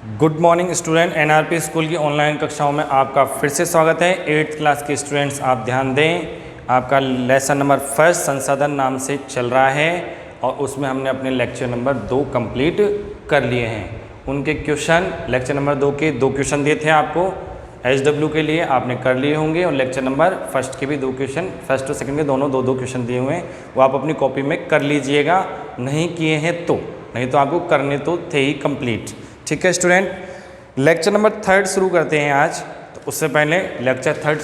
Good morning student, NRP school की online कक्षाओं में आपका फिर से स्वागत है। 8th क्लास के स्टूडेंट्स आप ध्यान दें, आपका लेसन नंबर फर्स्ट संसाधन नाम से चल रहा है और उसमें हमने अपने लेक्चर नंबर 2 कंप्लीट कर लिए हैं। उनके क्वेश्चन लेक्चर नंबर 2 के 2 क्वेश्चन दिए थे आपको एचडब्ल्यू के लिए, आपने कर लिए होंगे और लेक्चर नंबर फर्स्ट के भी 2 क्वेश्चन, फर्स्ट और सेकंड के दोनों 2-2 क्वेश्चन दिए हुए हैं, वो आप अपनी कॉपी में कर लीजिएगा। नहीं किए हैं तो, नहीं तो आपको करने तो थे ही कंप्लीट। ठीक है स्टूडेंट, लेक्चर नंबर 3 शुरू करते हैं आज। तो उससे पहले लेक्चर 3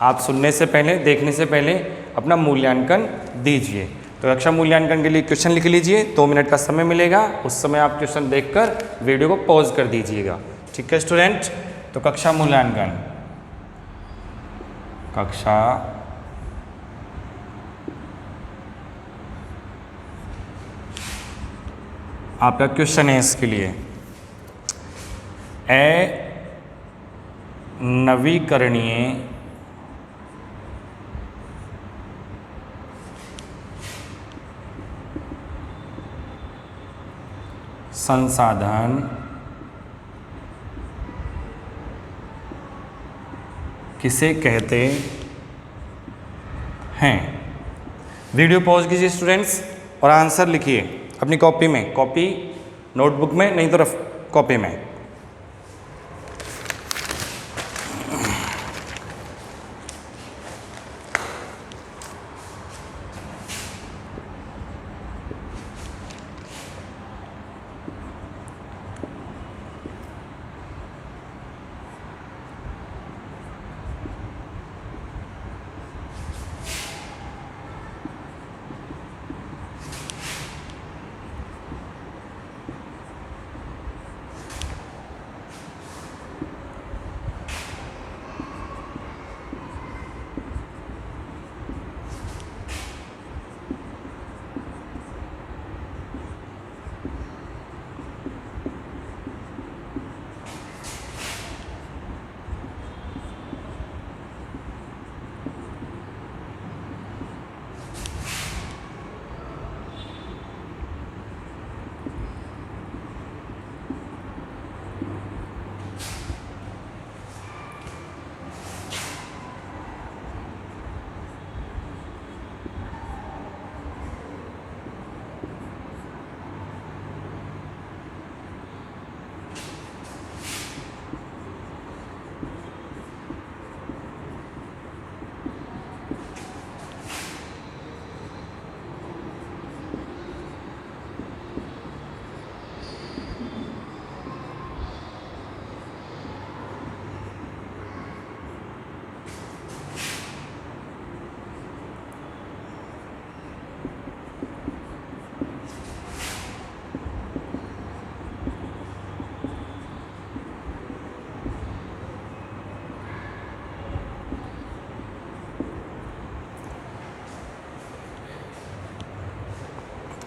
आप सुनने से पहले, देखने से पहले अपना मूल्यांकन दीजिए। तो कक्षा मूल्यांकन के लिए क्वेश्चन लिख लीजिए, 2 मिनट का समय मिलेगा, उस समय आप क्वेश्चन देखकर वीडियो को पॉज कर दीजिएगा। ठीक है स्टूडेंट, तो कक्षा मूल्यांकन, कक्षा आपका क्वेश्चन है इसके लिए नवीकरणीय संसाधन किसे कहते हैं। वीडियो पॉज कीजिए स्टूडेंट्स और आंसर लिखिए अपनी कॉपी में, कॉपी नोटबुक में, नहीं तो रफ कॉपी में।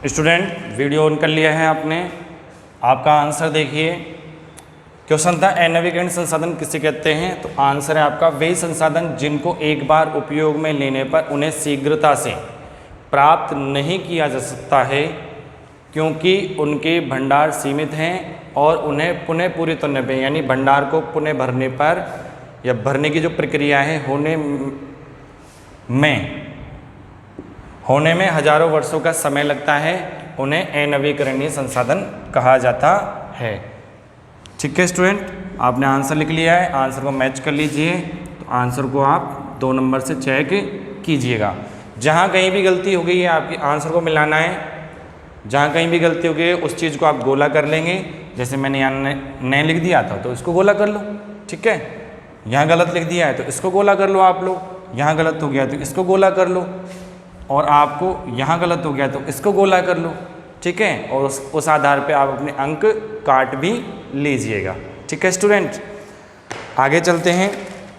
स्टूडेंट वीडियो ऑन कर लिया है आपने, आपका आंसर देखिए। क्वेश्चन था अनवीकरणीय संसाधन किसे कहते हैं, तो आंसर है आपका वे संसाधन जिनको एक बार उपयोग में लेने पर उन्हें शीघ्रता से प्राप्त नहीं किया जा सकता है, क्योंकि उनके भंडार सीमित हैं और उन्हें पुनः पूरित होने पर, यानी भंडार को पुनः भरने पर या भरने की जो प्रक्रिया है होने में हजारों वर्षों का समय लगता है, उन्हें अनवीकरणीय संसाधन कहा जाता है। ठीक है स्टूडेंट, आपने आंसर लिख लिया है, आंसर को मैच कर लीजिए। तो आंसर को आप 2 नंबर से चेक कीजिएगा। जहाँ कहीं भी गलती हो गई है आपकी, आंसर को मिलाना है। जहाँ कहीं भी गलती हो गई है उस चीज़ को आप गोला कर लेंगे। जैसे मैंने यहाँ न लिख दिया था तो इसको गोला कर लो। ठीक है, यहाँ गलत लिख दिया है तो इसको गोला कर लो आप लोग। यहाँ गलत हो गया तो इसको गोला कर लो, और आपको यहाँ गलत हो गया तो इसको गोला कर लो। ठीक है, और उस आधार पे आप अपने अंक काट भी लीजिएगा। ठीक है स्टूडेंट, आगे चलते हैं,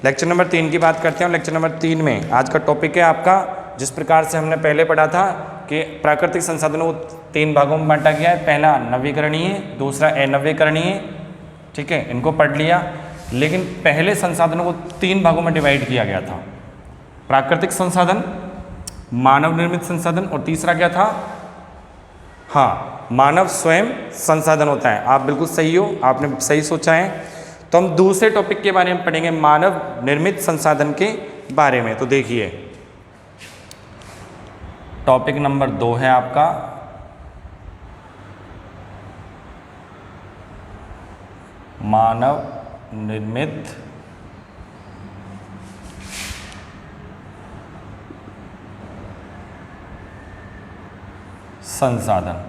लेक्चर नंबर 3 की बात करते हैं। लेक्चर नंबर 3 में आज का टॉपिक है आपका, जिस प्रकार से हमने पहले पढ़ा था कि प्राकृतिक संसाधनों को 3 भागों में बांटा गया है। पहला नवीकरणीय, दूसरा अनवीकरणीय। ठीक है, इनको पढ़ लिया। लेकिन पहले संसाधनों को 3 भागों में डिवाइड किया गया था, प्राकृतिक संसाधन, मानव निर्मित संसाधन और तीसरा क्या था, हाँ, मानव स्वयं संसाधन होता है। आप बिल्कुल सही हो, आपने सही सोचा है। तो हम दूसरे टॉपिक के बारे में पढ़ेंगे, मानव निर्मित संसाधन के बारे में। तो देखिए, टॉपिक नंबर 2 है आपका मानव निर्मित संसाधन।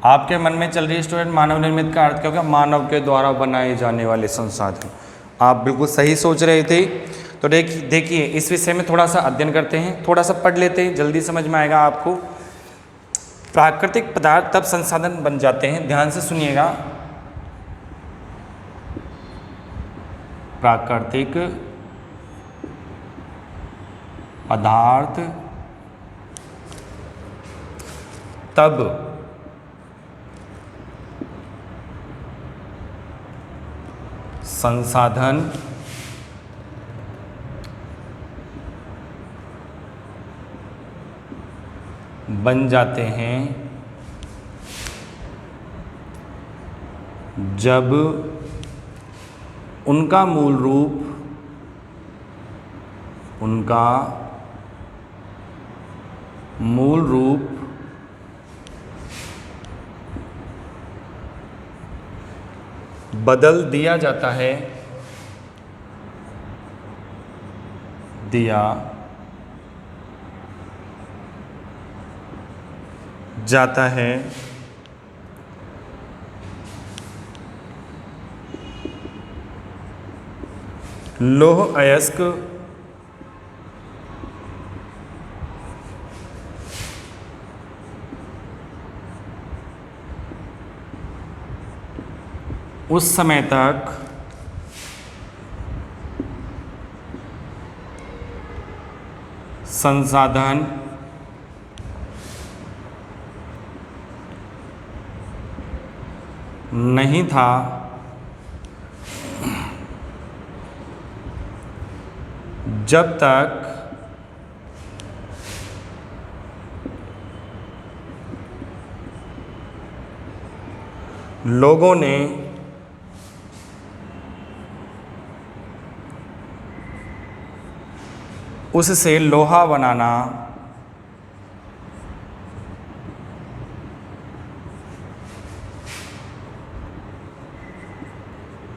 आपके मन में चल रही है स्टूडेंट, मानव निर्मित का अर्थ क्या होगा? मानव के द्वारा बनाए जाने वाले संसाधन। आप बिल्कुल सही सोच रहे थे। तो देखिए, इस विषय में थोड़ा सा अध्ययन करते हैं, थोड़ा सा पढ़ लेते हैं, जल्दी समझ में आएगा आपको। प्राकृतिक पदार्थ तब संसाधन बन जाते हैं, ध्यान से सुनिएगा। प्राकृतिक पदार्थ तब संसाधन बन जाते हैं जब उनका मूल रूप बदल दिया जाता है, लौह अयस्क उस समय तक संसाधन नहीं था जब तक लोगों ने उससे लोहा बनाना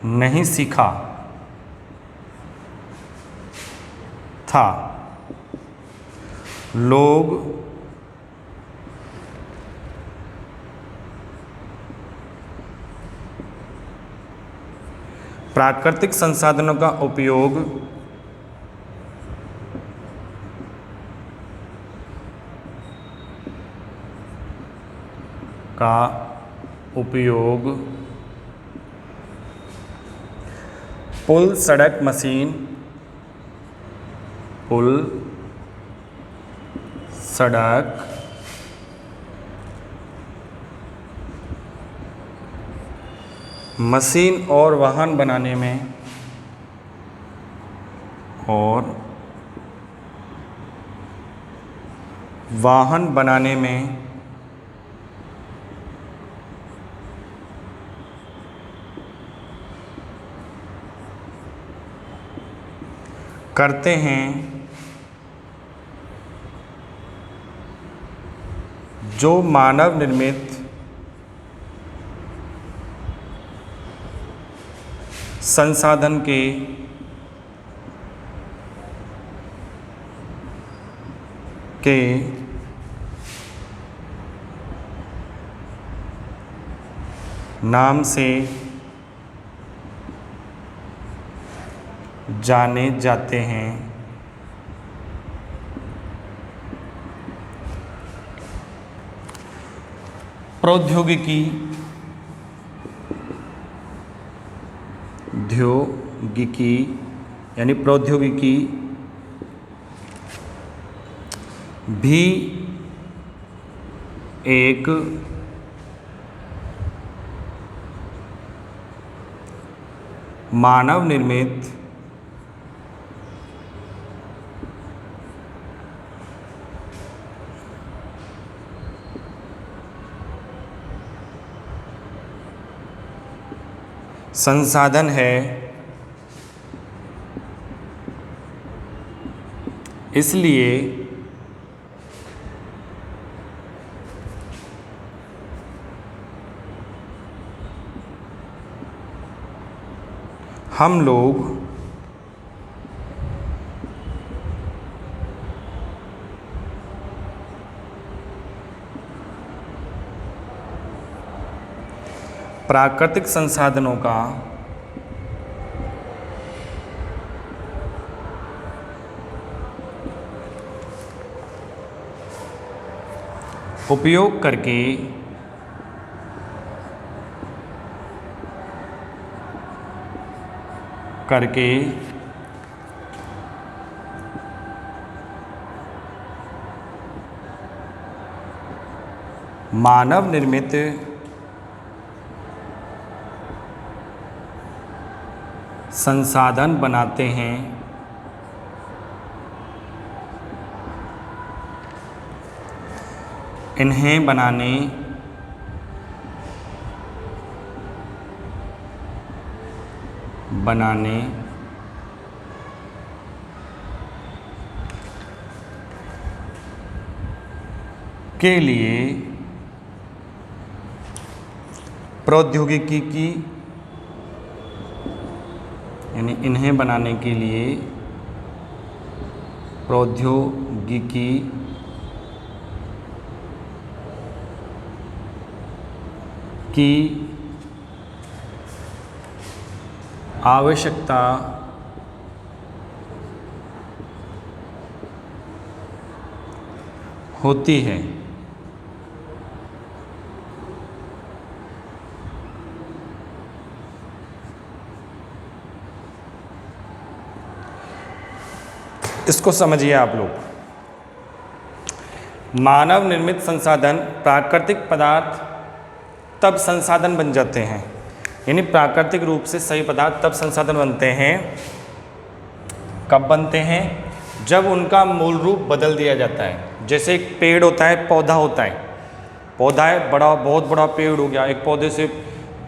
नहीं सीखा था। लोग प्राकृतिक संसाधनों का उपयोग पुल, सड़क, मशीन और वाहन बनाने में करते हैं, जो मानव निर्मित संसाधन के नाम से जाने जाते हैं। प्रौद्योगिकी यानी प्रौद्योगिकी भी एक मानव निर्मित संसाधन है, इसलिए हम लोग प्राकृतिक संसाधनों का उपयोग करके मानव निर्मित संसाधन बनाते हैं, इन्हें बनाने के लिए प्रौद्योगिकी की, यानी इन्हें बनाने के लिए प्रौद्योगिकी की आवश्यकता होती है। इसको समझिए आप लोग। मानव निर्मित संसाधन, प्राकृतिक पदार्थ तब संसाधन बन जाते हैं, यानी प्राकृतिक रूप से सही पदार्थ तब संसाधन बनते हैं, कब बनते हैं? जब उनका मूल रूप बदल दिया जाता है। जैसे एक पेड़ होता है, पौधा होता है, पौधा है बड़ा, बहुत बड़ा पेड़ हो गया, एक पौधे से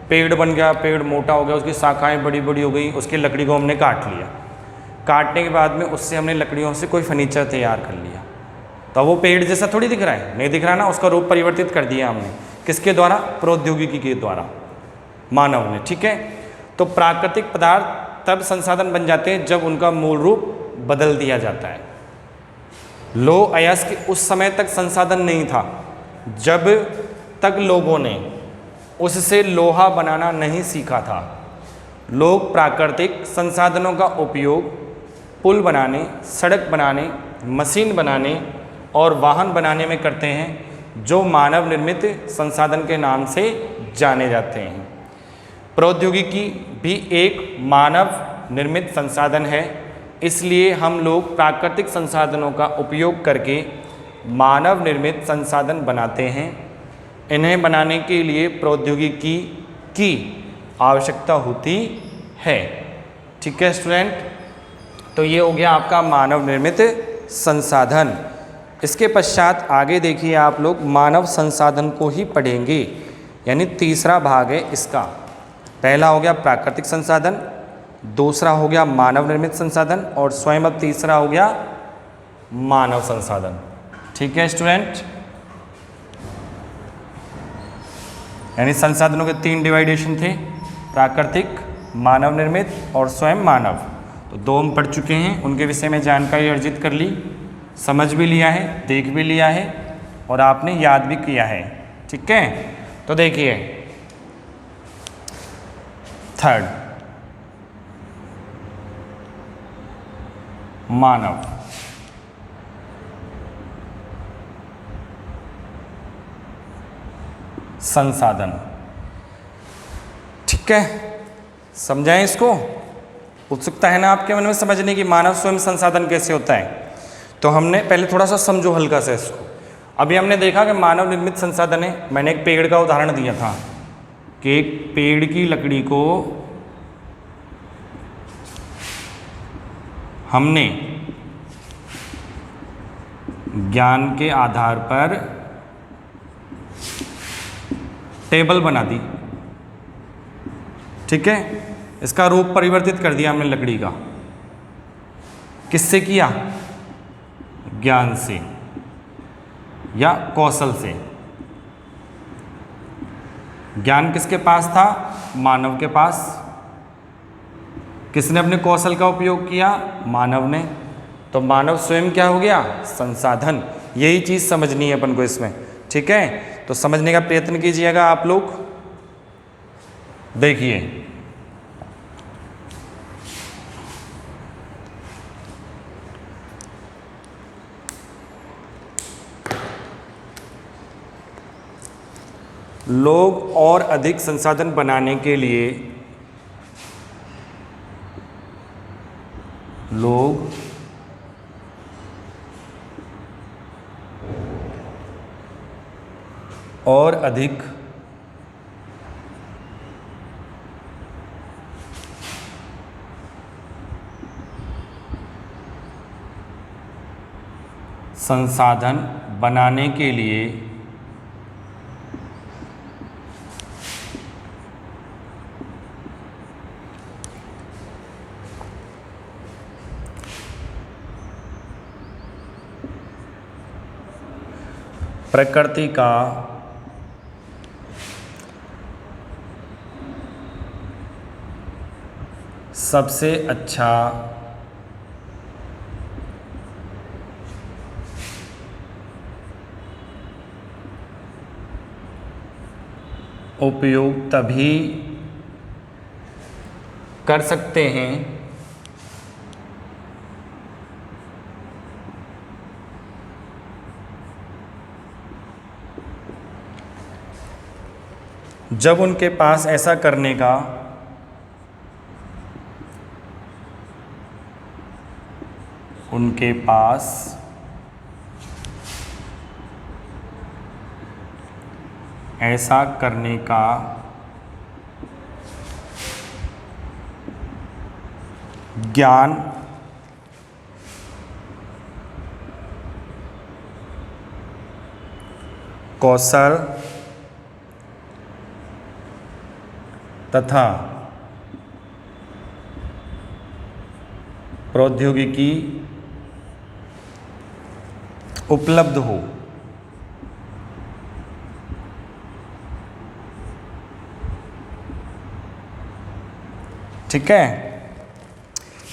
पेड़ बन गया, पेड़ मोटा हो गया, उसकी शाखाएं बड़ी बड़ी हो गई, उसकी लकड़ी को हमने काट लिया, काटने के बाद में उससे हमने लकड़ियों से कोई फर्नीचर तैयार कर लिया, तो वो पेड़ जैसा थोड़ी दिख रहा है, नहीं दिख रहा ना, उसका रूप परिवर्तित कर दिया हमने, किसके द्वारा? प्रौद्योगिकी के द्वारा, मानव ने। ठीक है, तो प्राकृतिक पदार्थ तब संसाधन बन जाते हैं जब उनका मूल रूप बदल दिया जाता है। लौह अयस्क उस समय तक संसाधन नहीं था जब तक लोगों ने उससे लोहा बनाना नहीं सीखा था। लोग प्राकृतिक संसाधनों का उपयोग पुल बनाने, सड़क बनाने, मशीन बनाने और वाहन बनाने में करते हैं, जो मानव निर्मित संसाधन के नाम से जाने जाते हैं। प्रौद्योगिकी भी एक मानव निर्मित संसाधन है, इसलिए हम लोग प्राकृतिक संसाधनों का उपयोग करके मानव निर्मित संसाधन बनाते हैं। इन्हें बनाने के लिए प्रौद्योगिकी की आवश्यकता होती है। ठीक है स्टूडेंट, तो ये हो गया आपका मानव निर्मित संसाधन। इसके पश्चात आगे देखिए आप लोग मानव संसाधन को ही पढ़ेंगे, यानी तीसरा भाग है इसका। पहला हो गया प्राकृतिक संसाधन, दूसरा हो गया मानव निर्मित संसाधन और स्वयं अब तीसरा हो गया मानव संसाधन। ठीक है स्टूडेंट, यानी संसाधनों के 3 डिवाइडेशन थे, प्राकृतिक, मानव निर्मित और स्वयं मानव। तो 2 हम पढ़ चुके हैं, उनके विषय में जानकारी अर्जित कर ली, समझ भी लिया है, देख भी लिया है और आपने याद भी किया है। ठीक है, तो देखिए थर्ड, मानव संसाधन। ठीक है, समझाएं इसको? उत्सुकता है ना आपके मन में समझने की मानव स्वयं संसाधन कैसे होता है? तो हमने पहले थोड़ा सा समझो हल्का से इसको। अभी हमने देखा कि मानव निर्मित संसाधन है, मैंने एक पेड़ का उदाहरण दिया था कि एक पेड़ की लकड़ी को हमने ज्ञान के आधार पर टेबल बना दी, ठीक है, इसका रूप परिवर्तित कर दिया हमने लकड़ी का। किससे किया? ज्ञान से या कौशल से। ज्ञान किसके पास था? मानव के पास। किसने अपने कौशल का उपयोग किया? मानव ने। तो मानव स्वयं क्या हो गया? संसाधन। यही चीज समझनी है अपन को इसमें, ठीक है। तो समझने का प्रयत्न कीजिएगा आप लोग। देखिए, लोग और अधिक संसाधन बनाने के लिए लोग और अधिक संसाधन बनाने के लिए प्रकृति का सबसे अच्छा उपयोग तभी कर सकते हैं जब उनके पास ऐसा करने का ऐसा करने का ज्ञान, कौशल तथा प्रौद्योगिकी उपलब्ध हो। ठीक है,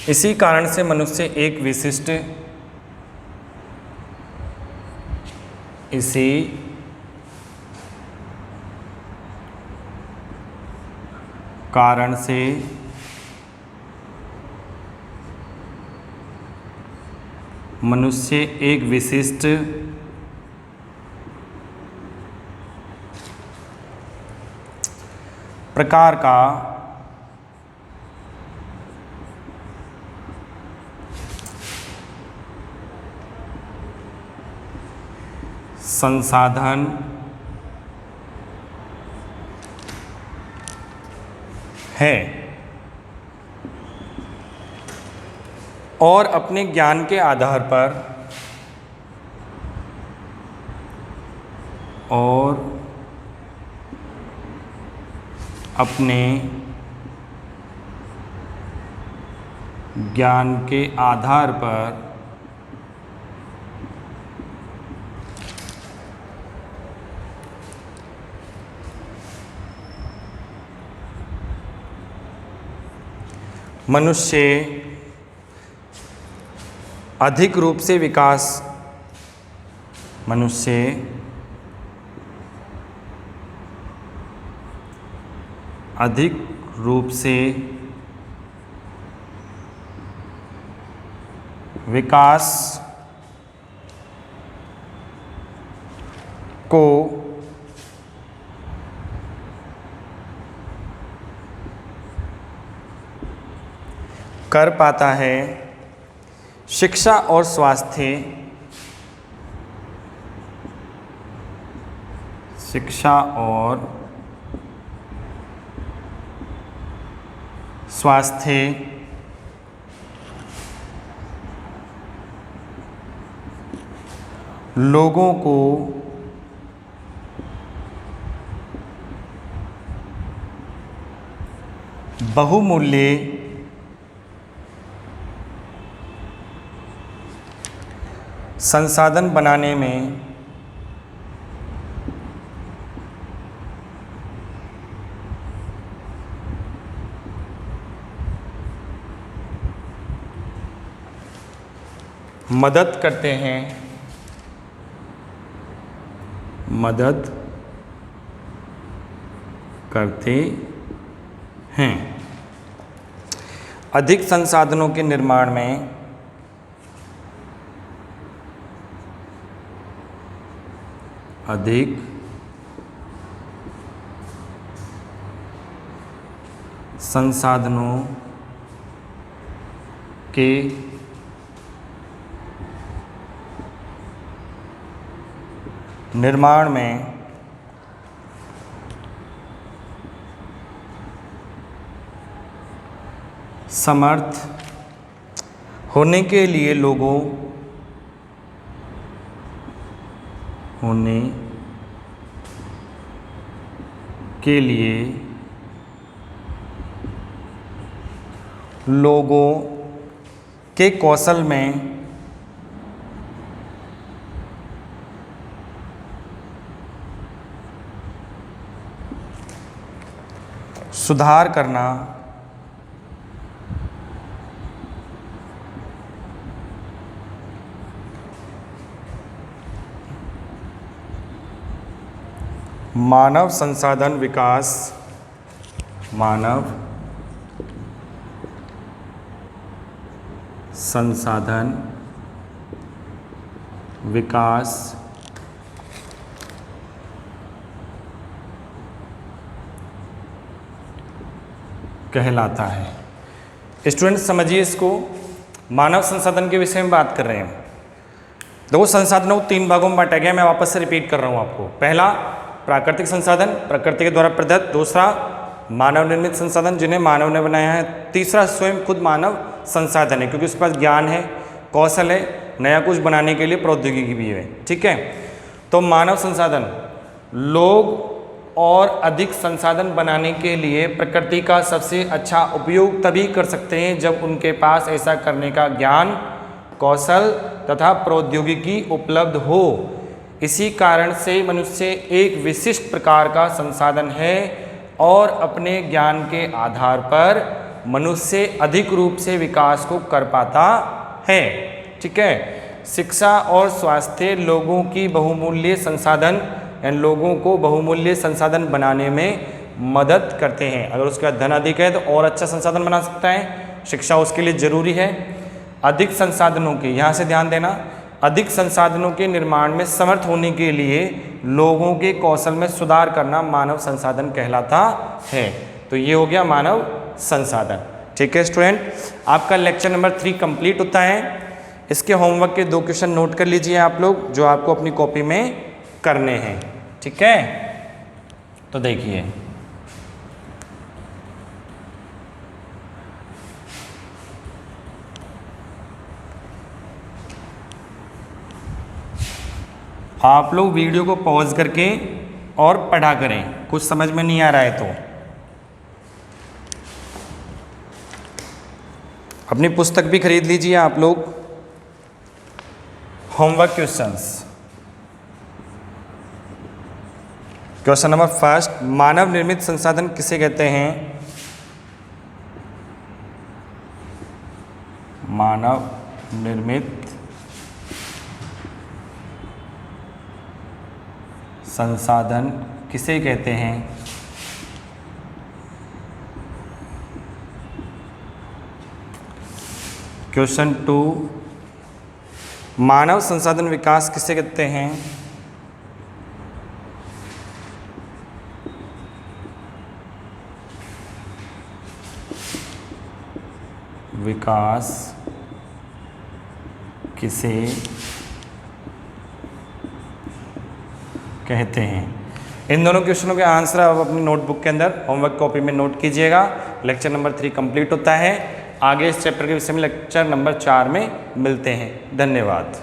इसी कारण से मनुष्य एक विशिष्ट इसी कारण से मनुष्य एक विशिष्ट प्रकार का संसाधन है और अपने ज्ञान के आधार पर मनुष्य अधिक रूप से विकास को कर पाता है। शिक्षा और स्वास्थ्य लोगों को बहुमूल्य संसाधन बनाने में मदद करते हैं, मदद करते हैं। अधिक संसाधनों के निर्माण में अधिक संसाधनों के निर्माण में समर्थ होने के लिए लोगों के कौशल में सुधार करना मानव संसाधन विकास कहलाता है। स्टूडेंट समझिए इसको, मानव संसाधन के विषय में बात कर रहे हैं। देखो संसाधनों को 3 भागों में बांटा गया, मैं वापस से रिपीट कर रहा हूँ आपको। पहला प्राकृतिक संसाधन, प्रकृति के द्वारा प्रदत्त। दूसरा मानव निर्मित संसाधन, जिन्हें मानव ने बनाया है। तीसरा स्वयं खुद मानव संसाधन है, क्योंकि उसके पास ज्ञान है, कौशल है, नया कुछ बनाने के लिए प्रौद्योगिकी भी है। ठीक है, तो मानव संसाधन, लोग और अधिक संसाधन बनाने के लिए प्रकृति का सबसे अच्छा उपयोग तभी कर सकते हैं जब उनके पास ऐसा करने का ज्ञान, कौशल तथा प्रौद्योगिकी उपलब्ध हो। इसी कारण से मनुष्य एक विशिष्ट प्रकार का संसाधन है और अपने ज्ञान के आधार पर मनुष्य अधिक रूप से विकास को कर पाता है। ठीक है, शिक्षा और स्वास्थ्य लोगों की बहुमूल्य संसाधन यानी लोगों को बहुमूल्य संसाधन बनाने में मदद करते हैं। अगर उसका धन अधिक है तो और अच्छा संसाधन बना सकता है, शिक्षा उसके लिए जरूरी है। अधिक संसाधनों के, यहाँ से ध्यान देना, अधिक संसाधनों के निर्माण में समर्थ होने के लिए लोगों के कौशल में सुधार करना मानव संसाधन कहलाता है। तो ये हो गया मानव संसाधन। ठीक है स्टूडेंट, आपका लेक्चर नंबर 3 कंप्लीट होता है। इसके होमवर्क के 2 क्वेश्चन नोट कर लीजिए आप लोग, जो आपको अपनी कॉपी में करने हैं। ठीक है, तो देखिए आप लोग वीडियो को पॉज करके और पढ़ा करें, कुछ समझ में नहीं आ रहा है तो अपनी पुस्तक भी खरीद लीजिए आप लोग। होमवर्क क्वेश्चंस, क्वेश्चन नंबर 1, मानव निर्मित संसाधन किसे कहते हैं? मानव निर्मित संसाधन किसे कहते हैं? क्वेश्चन 2, मानव संसाधन विकास किसे कहते हैं? विकास किसे कहते हैं? इन दोनों क्वेश्चनों के आंसर आप अपनी नोटबुक के अंदर होमवर्क कॉपी में नोट कीजिएगा। लेक्चर नंबर 3 कंप्लीट होता है। आगे इस चैप्टर के विषय में लेक्चर नंबर 4 में मिलते हैं। धन्यवाद।